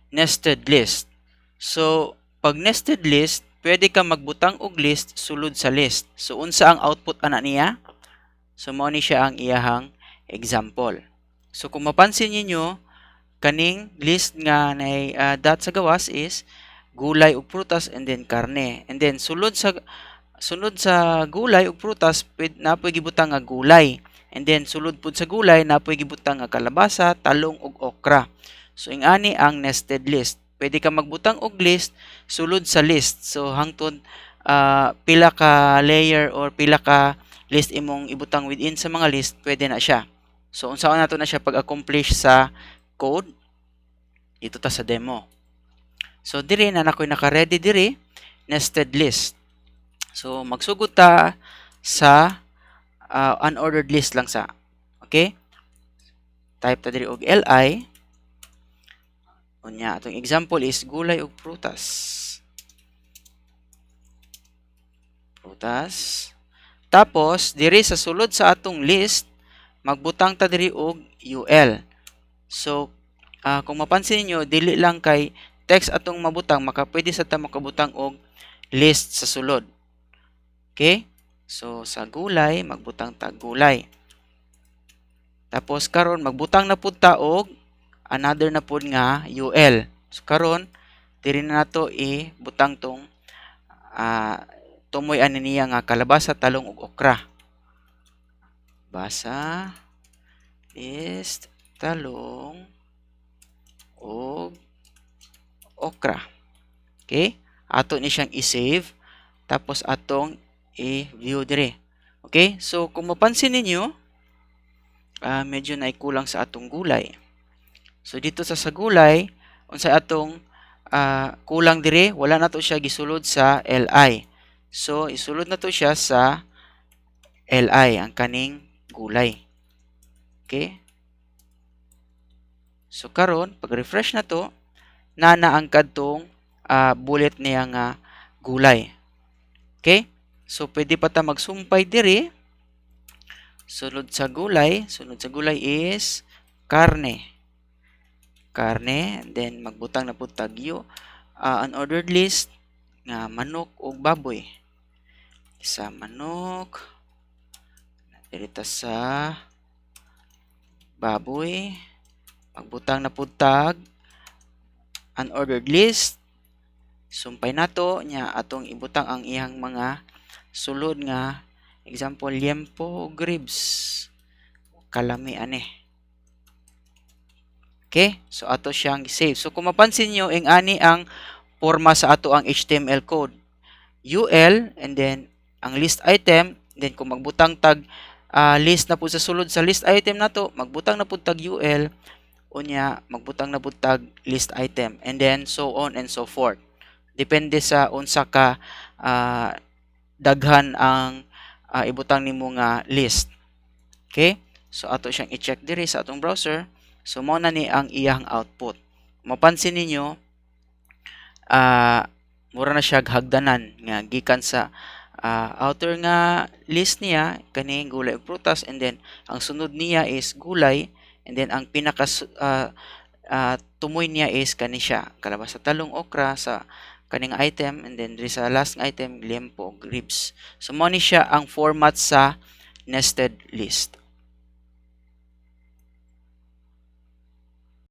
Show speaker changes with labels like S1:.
S1: nested list. So, pag nested list, pwede ka magbutang og list sulod sa list. So, unsa ang output ana niya? So, mao ni siya ang iyahang example. So, kung mapansin niyo kaning list nga na dot sa gawas is gulay ug prutas and then karne. And then, sunod sa gulay ug prutas, napoy gibutang nga gulay. And then, sulod pud sa gulay, napoy gibutang nga kalabasa, talong ug okra. So, ingani ang nested list. Pwede ka magbutang og list sulod sa list. So, hangtod pila ka layer or pila ka list imong ibutang within sa mga list, pwede na siya. So, unsaon nato na siya pag-accomplish sa code? Ito ta sa demo. So, diri na nakoy naka-ready diri, nested list. So, magsugod ta sa unordered list lang sa. Okay? Type ta diri og li. Unya, atong example is gulay ug prutas. Tapos, diri sa sulod sa atong list, magbutang ta diri og ul. So, kung mapansin niyo, dili lang kay text atong mabutang, pwede sa ta makabutang og list sa sulod. Okay? So, sa gulay, magbutang ta gulay. Tapos, karon magbutang na pud ta og another na pud nga ul. So, karon diri na nato ibutang tong tumoy ani niya nga kalabasa, talong ug okra. Basa is talong ug okra. Okay? Ato ni siyang i-save tapos atong i-view dire. Okay? So kung mapansin ninyo, medyo naikulang sa atong gulay. So dito sa gulay, unsay atong kulang dire, wala na to siya gisulod sa li. So isulod na to siya sa li, ang kaning gulay. Okay? So karon pag refresh na to, naangkad tong bullet niya nga gulay. Okay? So pwede pa ta magsumpay diri. Sunod sa gulay is karne. And then magbutang na pud tag unordered list nga manok ug baboy. Sa manok, dito sa baboy, magbutang na pud tag unordered list. Sumpay nato nya atong ibutang ang iyang mga sulod nga example, liempo ug ribs. Kalami ani. Okay? So ato siyang save. So kung mapansin nyo, ani ang forma sa ato ang HTML code. UL and then ang list item, then kung magbutang tag list na po sa sulod sa list item nato, magbutang na po tag UL, unya magbutang na po tag list item, and then so on and so forth. Depende sa unsa ka daghan ang ibutang nimo nga list. Okay? So ato siyang i-check diri sa atong browser. So mao na ni ang iyang output. Mapansin ninyo, mura na siya hagdanan nga gikan sa outer nga list niya kaning gulay ug prutas, and then ang sunod niya is gulay, and then ang pinaka tumoy niya is kani siya kalabasa, talong, okra sa kaning item, and then diri sa last item liempo ug ribs. So mao ni siya ang format sa nested list.